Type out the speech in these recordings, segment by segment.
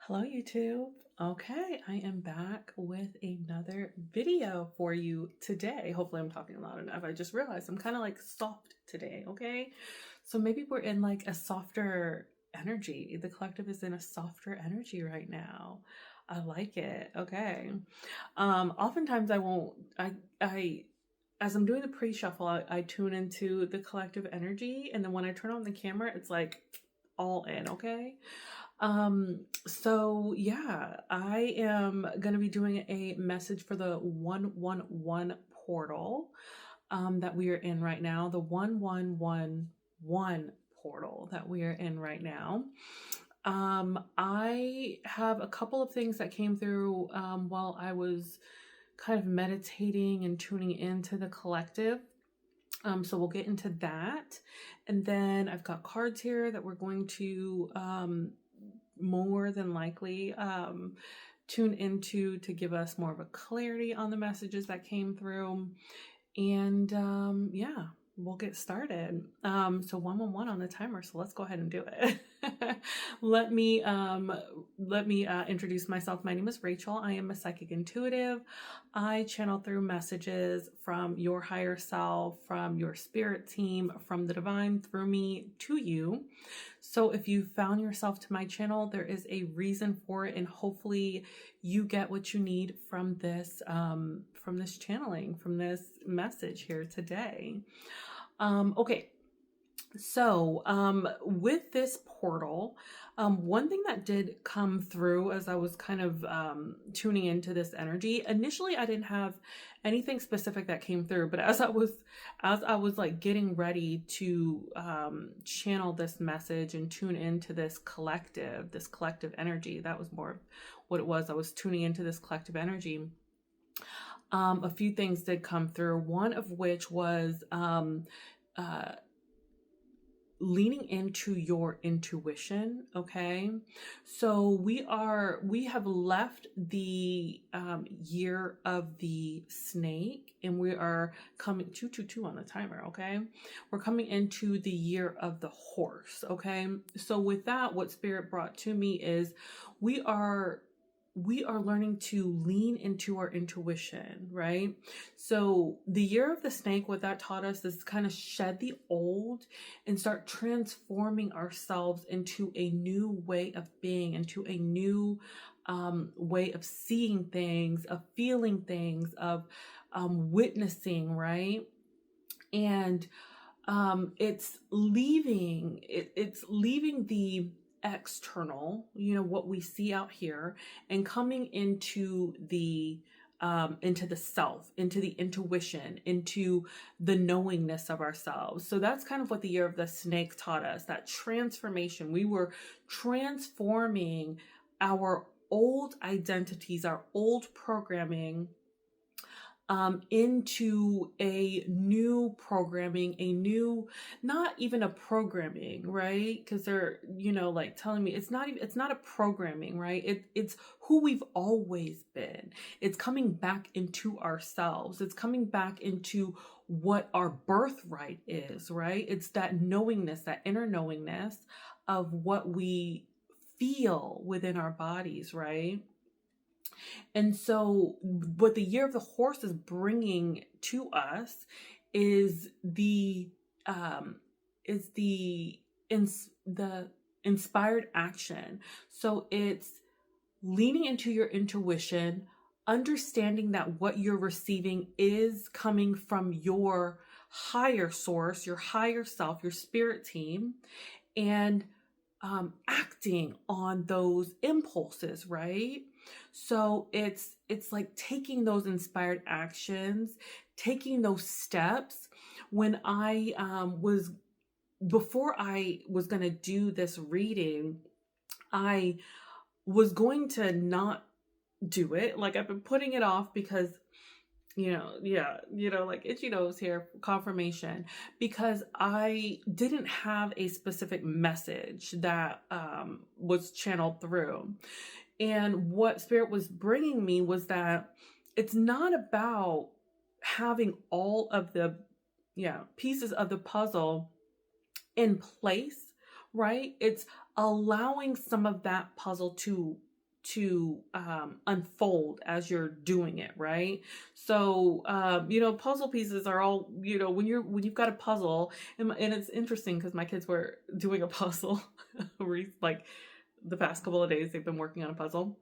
Hello YouTube. Okay, I am back with another video for you today. Hopefully I'm talking loud enough. I just realized I'm kind of like soft today, okay? So maybe we're in like a softer energy. The collective is in a softer energy right now. I like it. Okay. Oftentimes I won't I as I'm doing the pre-shuffle, I tune into the collective energy, and then when I turn on the camera, it's like all in, okay? So yeah, I am going to be doing a message for the 111 portal that we are in right now, the 1111 portal that we are in right now. I have a couple of things that came through while I was kind of meditating and tuning into the collective. So we'll get into that. And then I've got cards here that we're going to more than likely tune into to give us more of a clarity on the messages that came through. And yeah, we'll get started. So 111 on the timer, so let's go ahead and do it. let me introduce myself. My name is Rachel. I am a psychic intuitive. I channel through messages from your higher self, from your spirit team, from the divine through me to you. So if you found yourself to my channel, there is a reason for it, and hopefully you get what you need from this channeling, from this message here today. Okay. So, with this portal, one thing that did come through as I was kind of tuning into this energy, initially I didn't have anything specific that came through, but as I was like getting ready to channel this message and tune into this collective energy, that was more what it was. I was tuning into this collective energy. A few things did come through, one of which was leaning into your intuition. Okay, so we have left the year of the snake, and we are coming 222 on the timer. Okay, we're coming into the year of the horse. Okay, so with that, what spirit brought to me is we are learning to lean into our intuition, right? So the year of the snake, what that taught us is kind of shed the old and start transforming ourselves into a new way of being, into a new way of seeing things, of feeling things, of witnessing, right? And it's leaving the external, what we see out here, and coming into the self, into the intuition, into the knowingness of ourselves. So that's kind of what the year of the snake taught us, that transformation. We were transforming our old identities, our old programming, into a new programming, not even a programming, right? Because they're, like telling me it's not a programming, right? It's who we've always been. It's coming back into ourselves. It's coming back into what our birthright is, right? It's that knowingness, that inner knowingness of what we feel within our bodies, right? And so what the year of the horse is bringing to us is the inspired action. So it's leaning into your intuition, understanding that what you're receiving is coming from your higher source, your higher self, your spirit team, and acting on those impulses, right? So it's like taking those inspired actions, taking those steps. When I before I was going to do this reading, I was going to not do it. Like, I've been putting it off because like itchy nose here, confirmation, because I didn't have a specific message that was channeled through. And what spirit was bringing me was that it's not about having all of the pieces of the puzzle in place, right? It's allowing some of that puzzle to to unfold as you're doing it, right? So puzzle pieces are all, when you've got a puzzle, and it's interesting because my kids were doing a puzzle like the past couple of days. They've been working on a puzzle,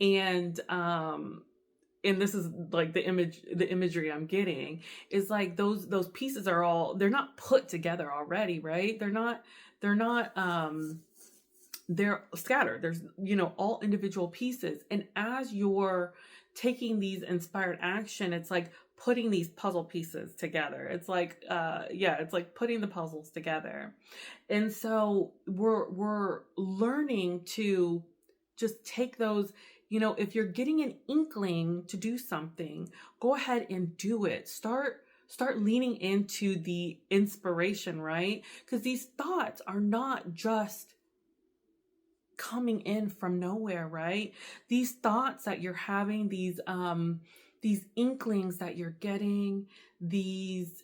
and this is like the imagery I'm getting is like those pieces are all, they're not put together already, right? They're scattered. There's, all individual pieces. And as you're taking these inspired action, it's like putting these puzzle pieces together. It's like, it's like putting the puzzles together. And so we're learning to just take those, if you're getting an inkling to do something, go ahead and do it. Start leaning into the inspiration, right? Because these thoughts are not just coming in from nowhere, right? These thoughts that you're having, these inklings that you're getting, these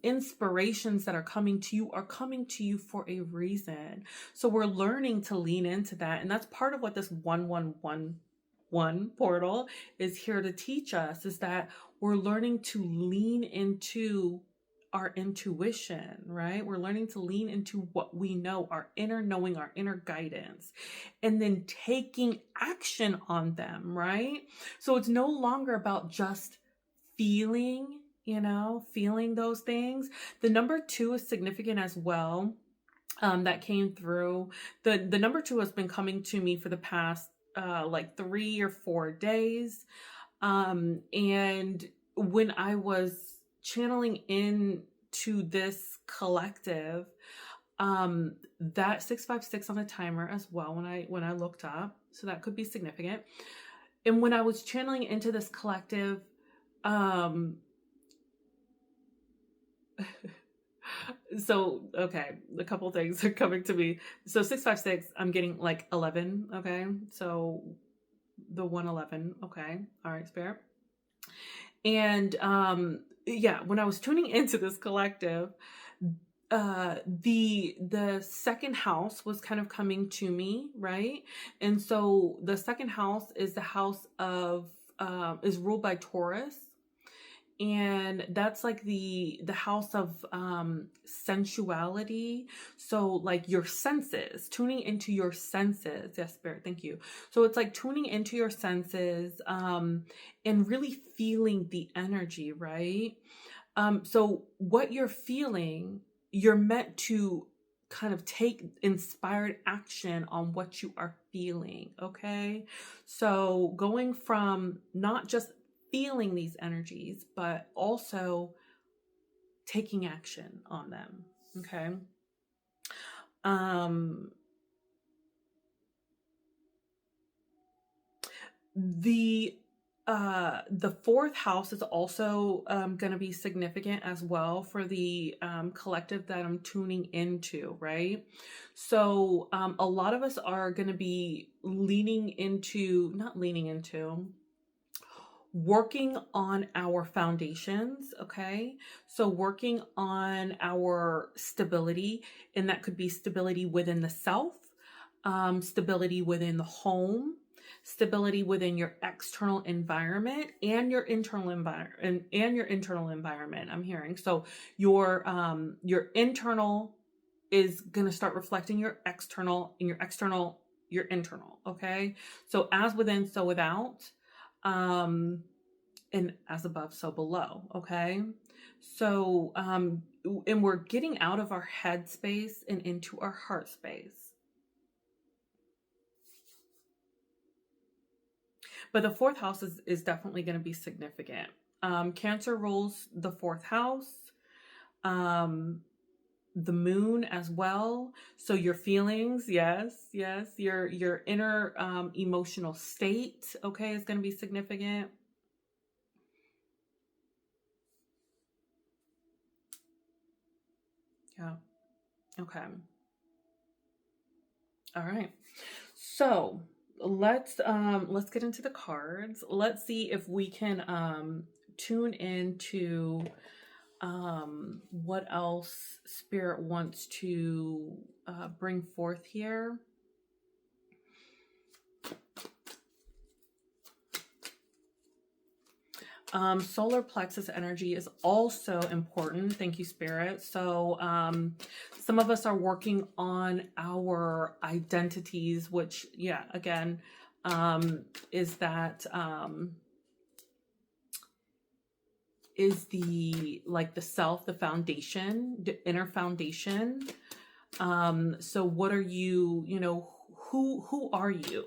inspirations that are coming to you for a reason. So we're learning to lean into that, and that's part of what this 1111 portal is here to teach us, is that we're learning to lean into our intuition, right? We're learning to lean into what we know, our inner knowing, our inner guidance, and then taking action on them, right? So it's no longer about just feeling, feeling those things. The number 2 is significant as well. That came through. The number 2 has been coming to me for the past like 3 or 4 days. And when I was channeling into this collective, that 656 on a timer as well when I looked up, so that could be significant. And when I was channeling into this collective, so okay, a couple things are coming to me. So 656, I'm getting like 11. Okay, so the 111. Okay, all right, spirit. And when I was tuning into this collective, the second house was kind of coming to me, right? And so the second house is the house of is ruled by Taurus, and that's like the house of sensuality. So like your senses, tuning into your senses. Yes, spirit, thank you. So it's like tuning into your senses and really feeling the energy, right? So what you're feeling, you're meant to kind of take inspired action on what you are feeling, okay? So going from not just feeling these energies, but also taking action on them, okay? The fourth house is also going to be significant as well for the collective that I'm tuning into, right? So a lot of us are going to be working on our foundations, okay? So working on our stability, and that could be stability within the self, stability within the home, stability within your external environment and your internal environment. I'm hearing. So your internal is going to start reflecting your external, and your external your internal, okay? So as within, so without, and as above, so below, okay? So and we're getting out of our head space and into our heart space. But the fourth house is definitely going to be significant. Cancer rules the fourth house, the moon as well. So your feelings, yes, your inner emotional state, okay, is going to be significant. Yeah. Okay. All right. So let's get into the cards. Let's see if we can tune into what else spirit wants to bring forth here. Solar plexus energy is also important. Thank you, Spirit. So some of us are working on our identities, which, yeah, again, is that is the like the self, the foundation, the inner foundation. So what are you, who are you,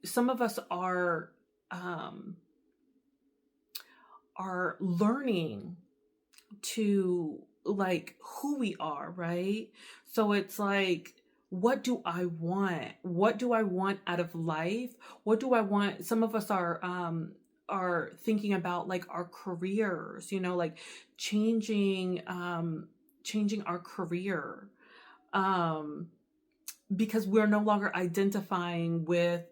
some of us are learning to like who we are, right? So it's like, what do I want? What do I want out of life? What do I want? Some of us are thinking about like our careers, like changing changing our career, because we're no longer identifying with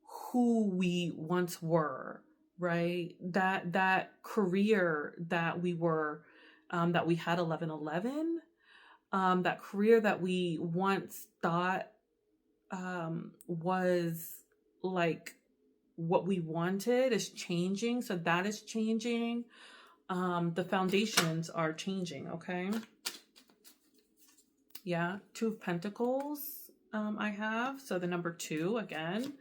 who we once were, right? That career that we were, that we had 1111, that career that we once thought was like what we wanted is changing. So that is changing. The foundations are changing. Okay. Yeah. 2 of Pentacles. I have. So the number 2 again,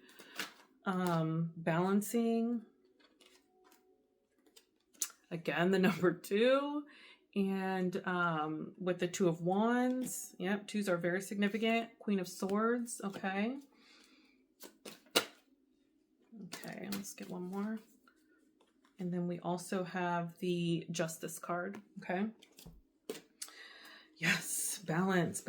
balancing again, the number 2, and with the 2 of Wands. Yep. 2s are very significant. Queen of Swords. Okay. Okay. Let's get one more. And then we also have the Justice card. Okay. Yes, balance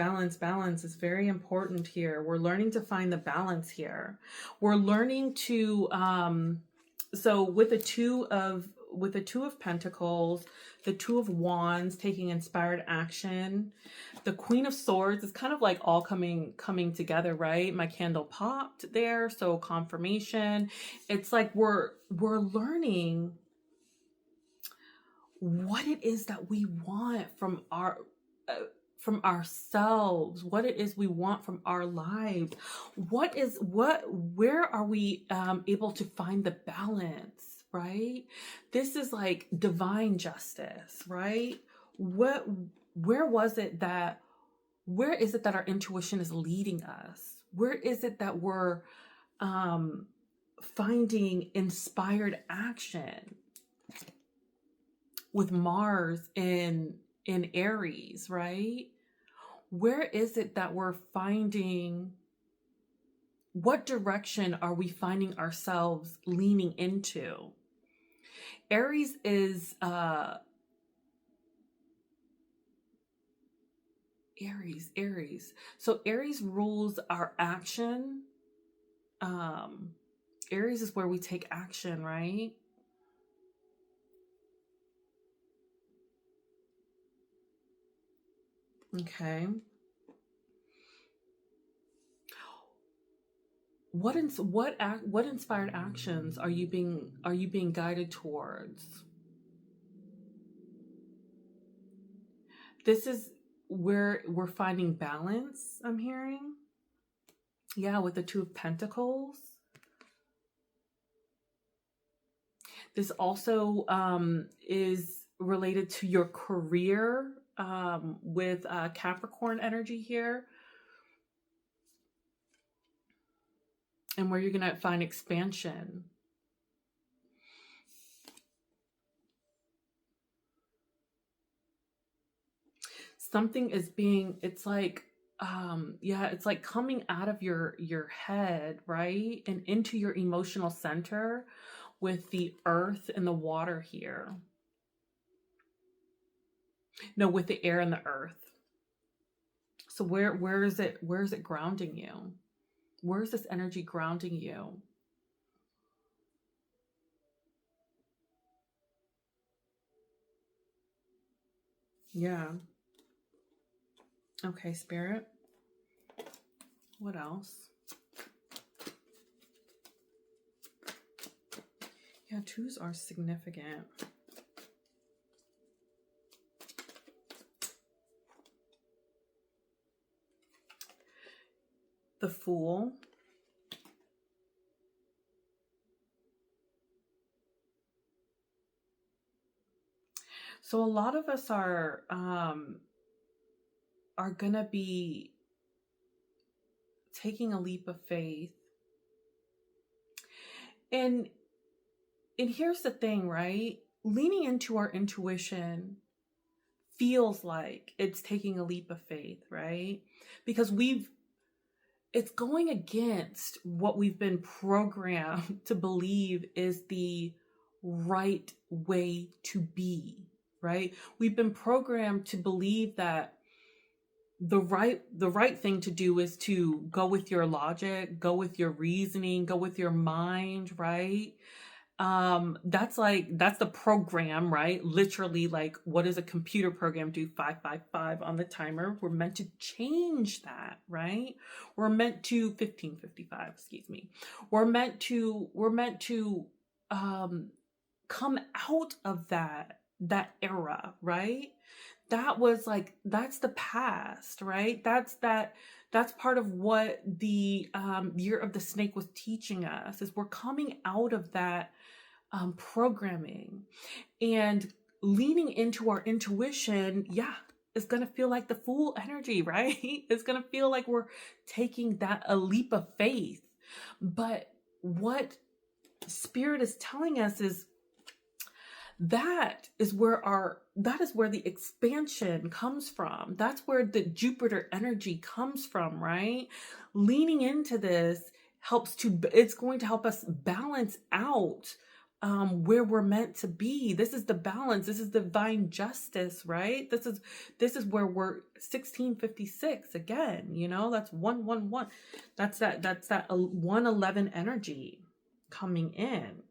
is very important here. We're learning to find the balance here. We're learning to, so with the two of Pentacles, the 2 of Wands, taking inspired action, the Queen of Swords is kind of like all coming together, right? My candle popped there, so confirmation. It's like we're learning what it is that we want from ourselves, what it is we want from our lives. Where are we able to find the balance, right? This is like divine justice, right? Where is it that our intuition is leading us? Where is it that we're finding inspired action with Mars in Aries, right? Where is it that we're finding, what direction are we finding ourselves leaning into? Aries is Aries. So Aries rules our action. Aries is where we take action, right? Okay. What inspired actions are you being guided towards? This is where we're finding balance, I'm hearing. Yeah, with the 2 of Pentacles. This also is related to your career, with Capricorn energy here, and where you're going to find expansion. Something is being, it's like, it's like coming out of your head, right? And into your emotional center with the earth and the water here. No, with the air and the earth. So where is it grounding you? Where is this energy grounding you? Yeah. Okay, Spirit. What else? Yeah, 2s are significant. The Fool. So a lot of us are gonna be taking a leap of faith. And here's the thing, right? Leaning into our intuition feels like it's taking a leap of faith, right? Because it's going against what we've been programmed to believe is the right way to be, right? We've been programmed to believe that the right thing to do is to go with your logic, go with your reasoning, go with your mind, right? That's the program, right? Literally, like, what does a computer program do? 555 on the timer. We're meant to change that, right? We're meant to 1555, excuse me. We're meant to come out of that era, right? That's the past, right? That's part of what the year of the snake was teaching us, is we're coming out of that programming, and leaning into our intuition. Yeah, it's gonna feel like the fool energy, right? It's gonna feel like we're taking a leap of faith. But what spirit is telling us is that is where the expansion comes from. That's where the Jupiter energy comes from, right? Leaning into this it's going to help us balance out where we're meant to be. This is the balance. This is divine justice, right? This is where we're 1656 again. That's 111. That's that 111 energy coming in.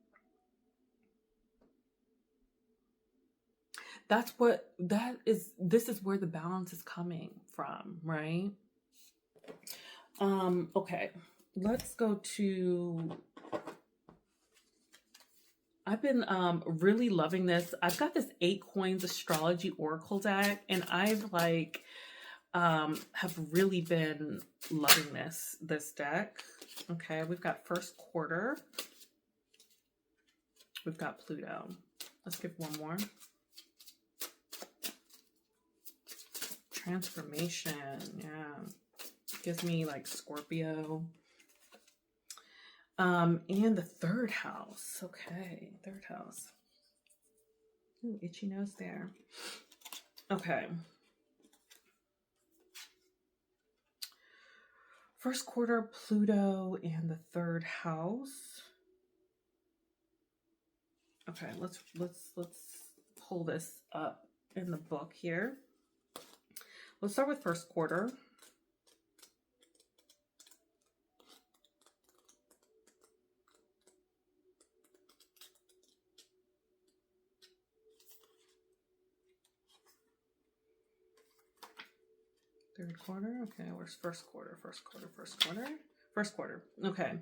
This is where the balance is coming from, right? Okay, let's go to, I've been really loving this. I've got this 8 Coins Astrology Oracle deck, and I've have really been loving this deck. Okay, we've got first quarter. We've got Pluto. Let's give one more. Transformation, yeah. Gives me like Scorpio. And the third house. Okay, third house. Ooh, itchy nose there. Okay. First quarter, Pluto and the third house. Okay, let's pull this up in the book here. Let's start with first quarter. Third quarter. Okay, where's first quarter? First quarter. Okay.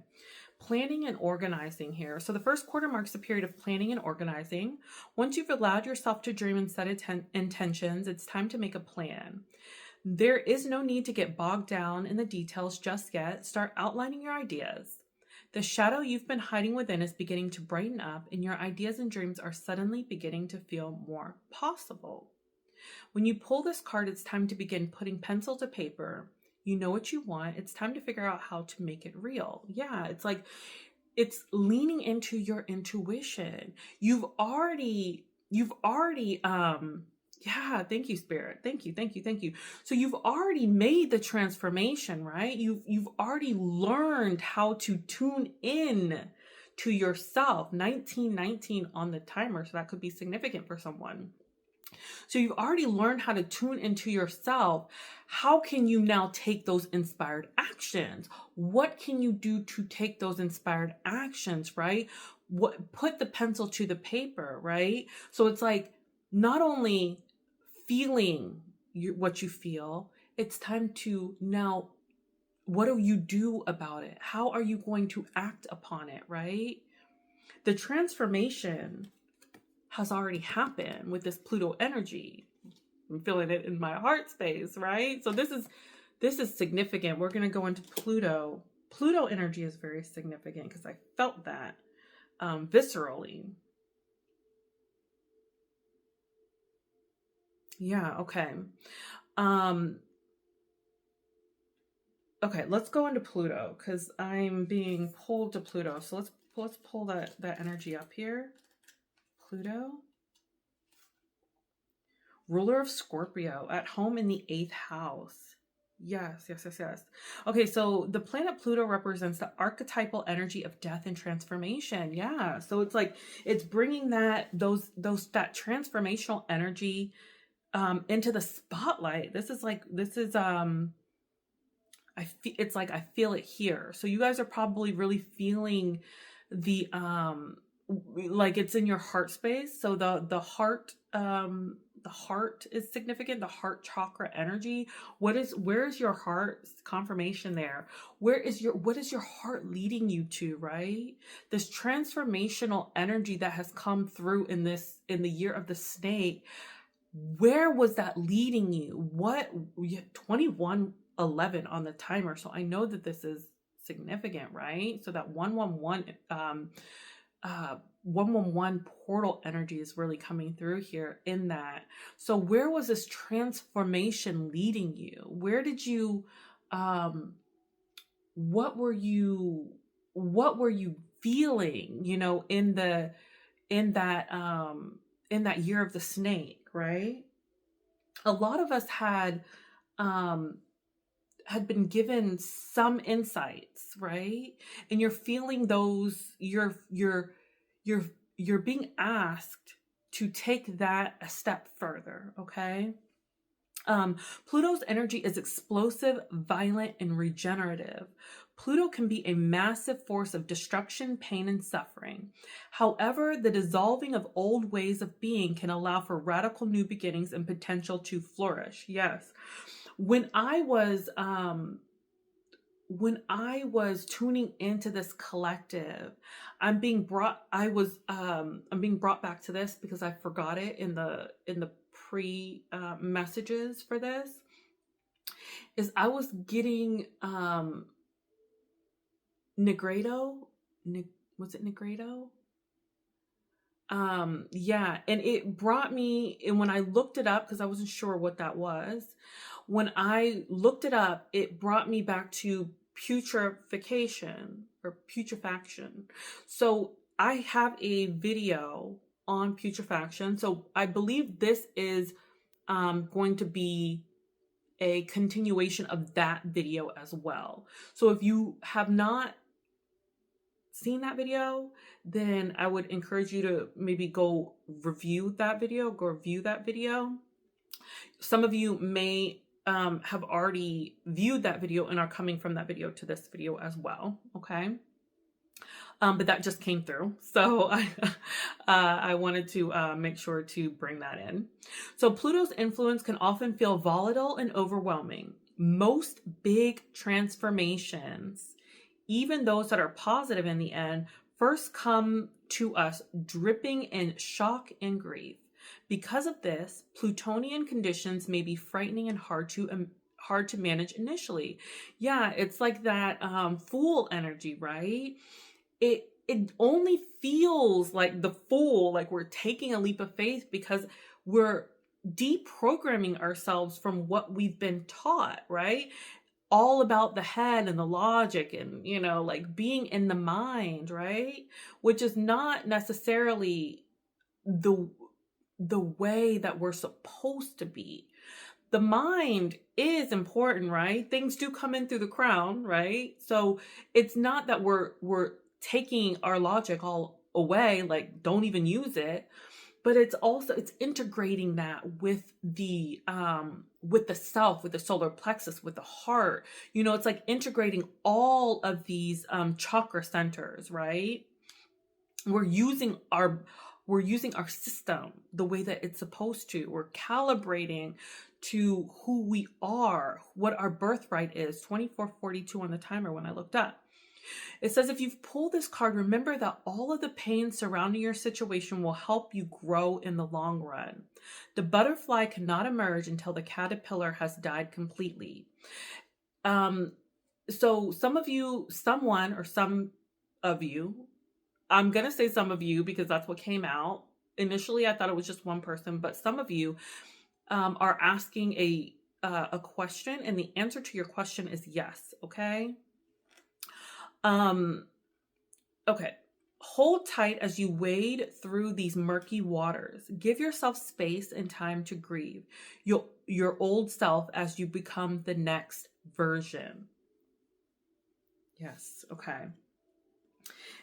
Planning and organizing here. So the first quarter marks a period of planning and organizing. Once you've allowed yourself to dream and set intentions, it's time to make a plan. There is no need to get bogged down in the details just yet. Start outlining your ideas. The shadow you've been hiding within is beginning to brighten up, and your ideas and dreams are suddenly beginning to feel more possible. When you pull this card, it's time to begin putting pencil to paper. You know what you want. It's time to figure out how to make it real. Yeah, it's leaning into your intuition. You've already yeah, thank you, Spirit. Thank you. So you've already made the transformation, right? You've already learned how to tune in to yourself. 1919 on the timer, so that could be significant for someone. So you've already learned how to tune into yourself. How can you now take those inspired actions? What can you do to take those inspired actions, right? Put the pencil to the paper, right? So it's like not only feeling what you feel, it's time to now, what do you do about it? How are you going to act upon it, right? The transformation has already happened with this Pluto energy. I'm feeling it in my heart space, right? So this is significant. We're going to go into Pluto. Pluto energy is very significant because I felt that viscerally. Yeah, okay. Um, okay, let's go into Pluto because I'm being pulled to Pluto. So let's pull that energy up here. Pluto, ruler of Scorpio, at home in the 8th house. Yes, yes, yes, yes. Okay, so the planet Pluto represents the archetypal energy of death and transformation. Yeah, so it's like it's bringing that transformational energy into the spotlight. It's like I feel it here. So you guys are probably really feeling the like it's in your heart space. So the heart is significant, the heart chakra energy. Where's your heart confirmation there? What is your heart leading you to, right? This transformational energy that has come through in the year of the snake. Where was that leading you? 2111 on the timer. So I know that this is significant, right? So that 111 portal energy is really coming through here in that. So where was this transformation leading you? Where did you what were you feeling, in that year of the snake, right? A lot of us um had been given some insights, right? And you're feeling those, you're being asked to take that a step further, okay? Pluto's energy is explosive, violent, and regenerative. Pluto can be a massive force of destruction, pain, and suffering. However, the dissolving of old ways of being can allow for radical new beginnings and potential to flourish. Yes. When I was tuning into this collective, I'm being brought back to this because I forgot it in the pre messages for this. Is I was getting Negredo. Was it Negredo? Yeah, and it brought me, and when I looked it up, because I wasn't sure what that was, when I looked it up, it brought me back to putrefaction. So I have a video on putrefaction. So I believe this is going to be a continuation of that video as well. So if you have not seen that video, then I would encourage you to maybe go review that video. Some of you may have already viewed that video and are coming from that video to this video as well, okay? But that just came through, so I wanted to make sure to bring that in. So Pluto's influence can often feel volatile and overwhelming. Most big transformations, even those that are positive in the end, first come to us dripping in shock and grief. Because of this, Plutonian conditions may be frightening and hard to manage initially. Yeah, it's like that Fool energy, right? It only feels like the Fool, like we're taking a leap of faith because we're deprogramming ourselves from what we've been taught, right? All about the head and the logic and, like being in the mind, right? Which is not necessarily the way that we're supposed to be. The mind is important, right? Things do come in through the crown, right? So it's not that we're taking our logic all away, like don't even use it, but it's integrating that with the self, with the solar plexus, with the heart. It's like integrating all of these chakra centers, right? We're using our system the way that it's supposed to. We're calibrating to who we are, what our birthright is. 2442 on the timer when I looked up. It says, if you've pulled this card, remember that all of the pain surrounding your situation will help you grow in the long run. The butterfly cannot emerge until the caterpillar has died completely. So some of you, I'm going to say some of you because that's what came out. Initially, I thought it was just one person, but some of you, are asking a question, and the answer to your question is yes. Okay. Um, okay. Hold tight as you wade through these murky waters. Give yourself space and time to grieve your old self as you become the next version. Yes. Okay.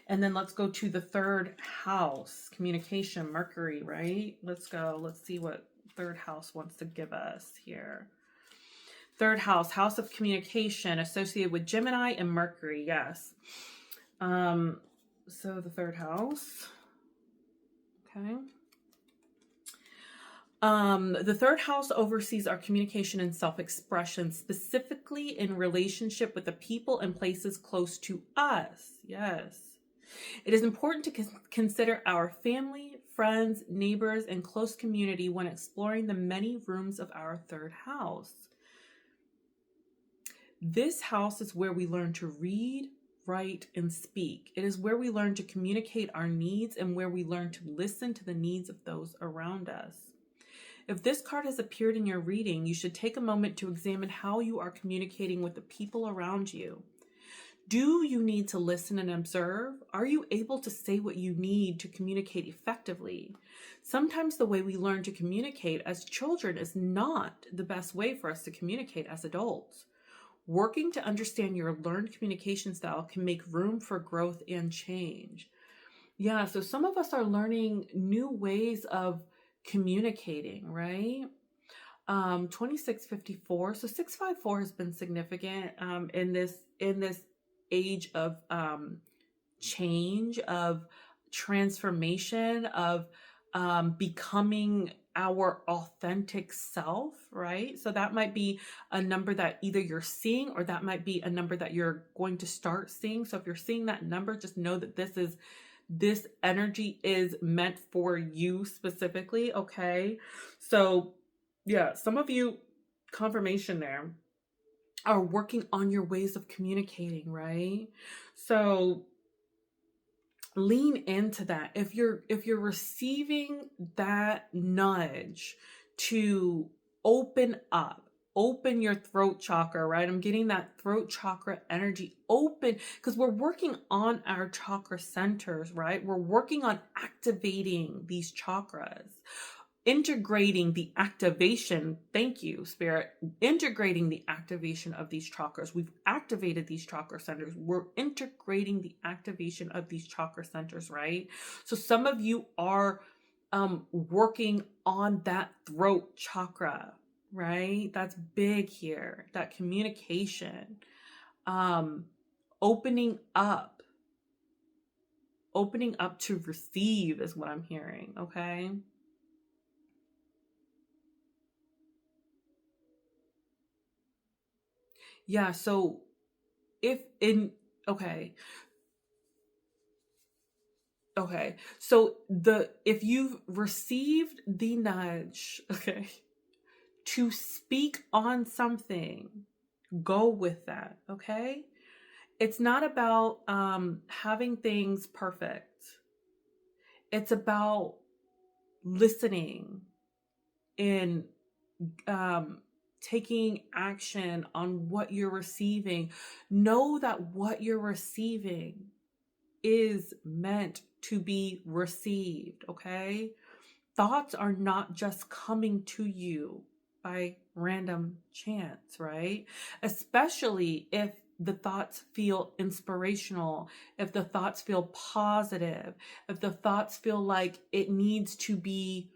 And then let's go to the third house, communication, Mercury, right? Let's go. Let's see what third house wants to give us here. Third house, house of communication, associated with Gemini and Mercury. Yes. So the third house. Okay. The third house oversees our communication and self-expression, specifically in relationship with the people and places close to us. Yes. It is important to consider our family, friends, neighbors, and close community when exploring the many rooms of our third house. This house is where we learn to read, write, and speak. It is where we learn to communicate our needs and where we learn to listen to the needs of those around us. If this card has appeared in your reading, you should take a moment to examine how you are communicating with the people around you. Do you need to listen and observe? Are you able to say what you need to communicate effectively? Sometimes the way we learn to communicate as children is not the best way for us to communicate as adults. Working to understand your learned communication style can make room for growth and change. Yeah, so some of us are learning new ways of communicating, right? 2654. So 654 has been significant in this age of change, of transformation, of becoming our authentic self, right? So that might be a number that either you're seeing, or that might be a number that you're going to start seeing. So if you're seeing that number, just know that this energy is meant for you specifically. Okay. So yeah, some of you, confirmation there, are working on your ways of communicating, right? So lean into that. If you're receiving that nudge to open your throat chakra, right? I'm getting that throat chakra energy open, because we're working on our chakra centers, right? We're working on activating these chakras, integrating the activation. Thank you, Spirit. Integrating the activation of these chakras. We've activated these chakra centers. We're integrating the activation of these chakra centers, right? So some of you are working on that throat chakra, right? That's big here. That communication, opening up to receive is what I'm hearing. Okay. Yeah, so okay. So if you've received the nudge, okay, to speak on something, go with that, okay? It's not about having things perfect. It's about listening and taking action on what you're receiving. Know that what you're receiving is meant to be received, okay? Thoughts are not just coming to you by random chance, right? Especially if the thoughts feel inspirational, if the thoughts feel positive, if the thoughts feel like it needs to be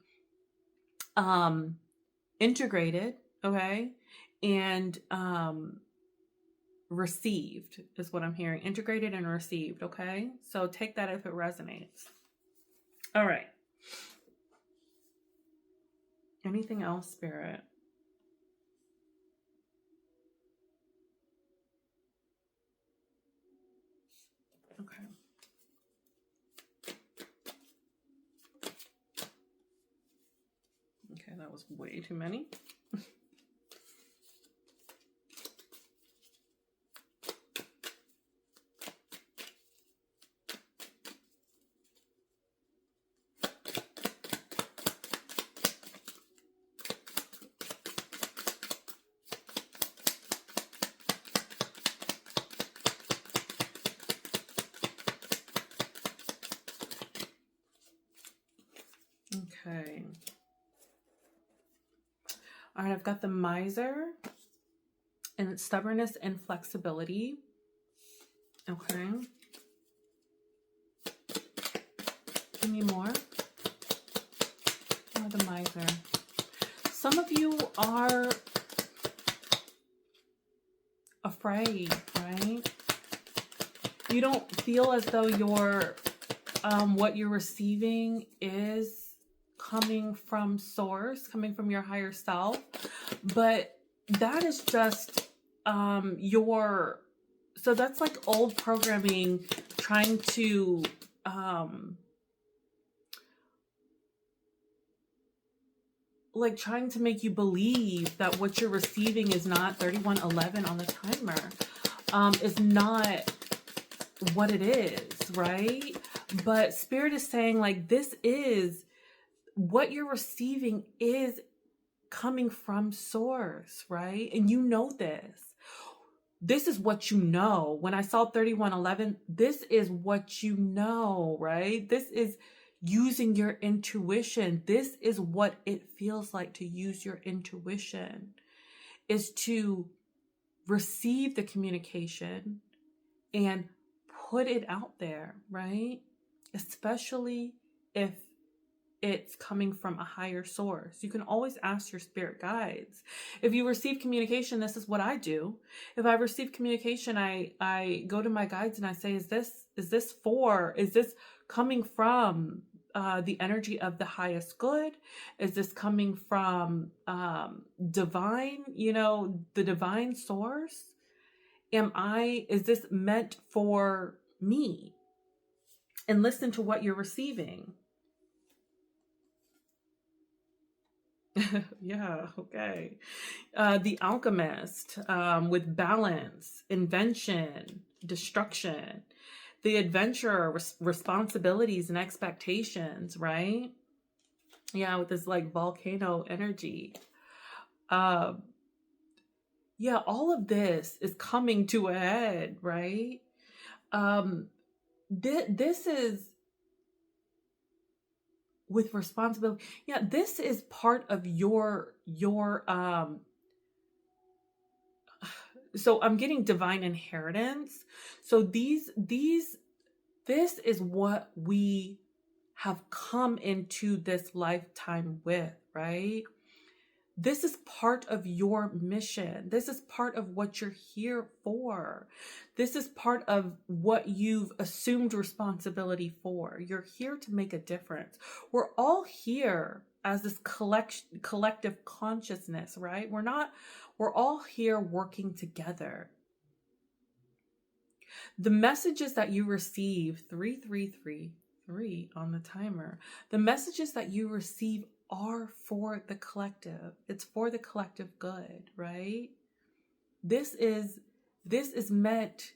integrated, okay? And received is what I'm hearing. Integrated and received, okay? So take that if it resonates. All right. Anything else, Spirit? Okay. Okay, that was way too many. All right, I've got the Miser, and it's stubbornness and flexibility. Okay. Give me more. Oh, the Miser. Some of you are afraid, right? You don't feel as though what you're receiving is coming from source, coming from your higher self, but that is just so that's like old programming trying to trying to make you believe that what you're receiving is not 3111 on the timer, is not what it is, right? But Spirit is saying like, this is what you're receiving is coming from source, right? And you know this. This is what you know. When I saw 3111, this is what you know, right? This is using your intuition. This is what it feels like to use your intuition, is to receive the communication and put it out there, right? Especially if it's coming from a higher source. You can always ask your spirit guides. If you receive communication, this is what I do. If I receive communication, I go to my guides and I say, is this coming from the energy of the highest good? Is this coming from divine, the divine source? Is this meant for me? And listen to what you're receiving. Yeah, okay. The Alchemist, with balance, invention, destruction, the adventurer, responsibilities and expectations, right? Yeah, with this like volcano energy. Yeah, all of this is coming to a head, right? This is with responsibility. Yeah, this is part of your so I'm getting divine inheritance. So this is what we have come into this lifetime with, right? This is part of your mission. This is part of what you're here for. This is part of what you've assumed responsibility for. You're here to make a difference. We're all here as this collective consciousness, right? We're all here working together. The messages that you receive, 3333 on the timer, the messages that you receive are for the collective. It's for the collective good, right? This is meant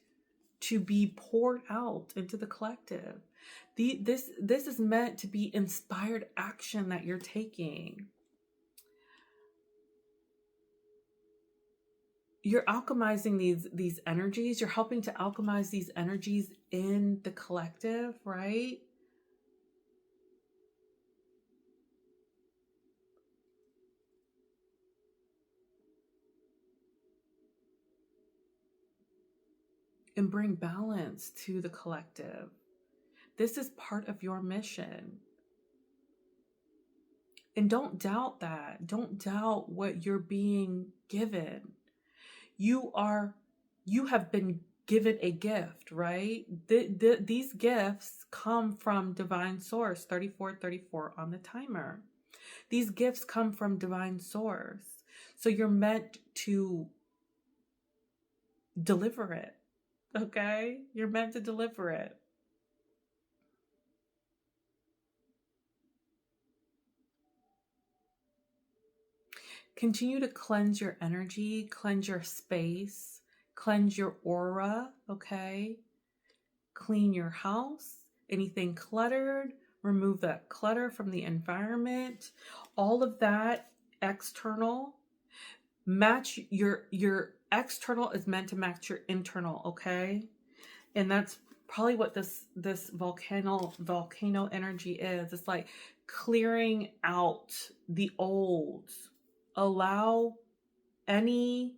to be poured out into the collective. This is meant to be inspired action that you're taking. You're alchemizing these energies. You're helping to alchemize these energies in the collective, right? And bring balance to the collective. This is part of your mission. And don't doubt that. Don't doubt what you're being given. You have been given a gift, right? These gifts come from divine source, 3434 on the timer. These gifts come from divine source. So you're meant to deliver it. Okay? You're meant to deliver it. Continue to cleanse your energy, cleanse your space, cleanse your aura, okay? Clean your house. Anything cluttered, remove that clutter from the environment. All of that external, match your external is meant to match your internal, okay? And that's probably what this volcano energy is. It's like clearing out the old, allow anything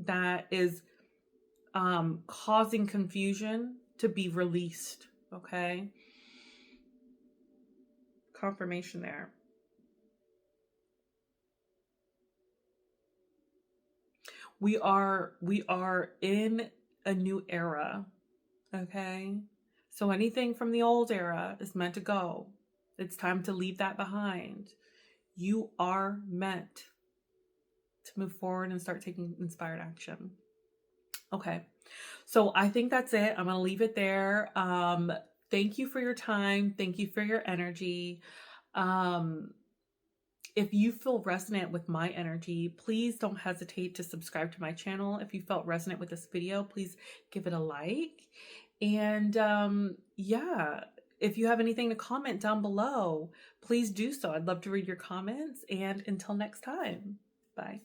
that is causing confusion to be released. Okay. Confirmation there. We are in a new era. Okay. So anything from the old era is meant to go. It's time to leave that behind. You are meant to move forward and start taking inspired action. Okay. So I think that's it. I'm going to leave it there. Thank you for your time. Thank you for your energy. If you feel resonant with my energy, please don't hesitate to subscribe to my channel. If you felt resonant with this video, please give it a like. And yeah, if you have anything to comment down below, please do so. I'd love to read your comments. And until next time, bye.